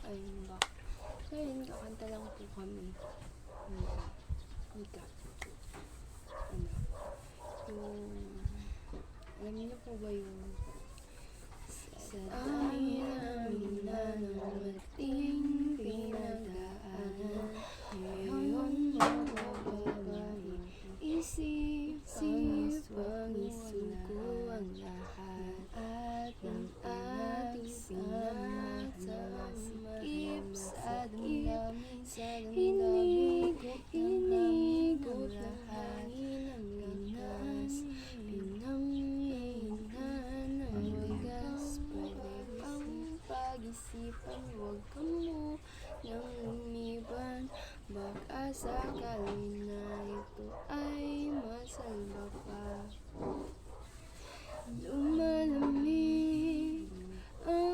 Ayun ba. So yun, kakanta lang po kami. Ika. Ano? Alam niyo po ba yung sa dami namin na namating pinagdaanan, ngayon mabababae isip-pang isuko ang lahat at ng ating pinagmamasakip sa damdamin, hinigot ng hangin ang lakas, pinangyayinan ng wagas, pwede pang pag-isipan, huwag ka mo nang umiban, baka sakali na ito ay masalba pa. Lumalamig ang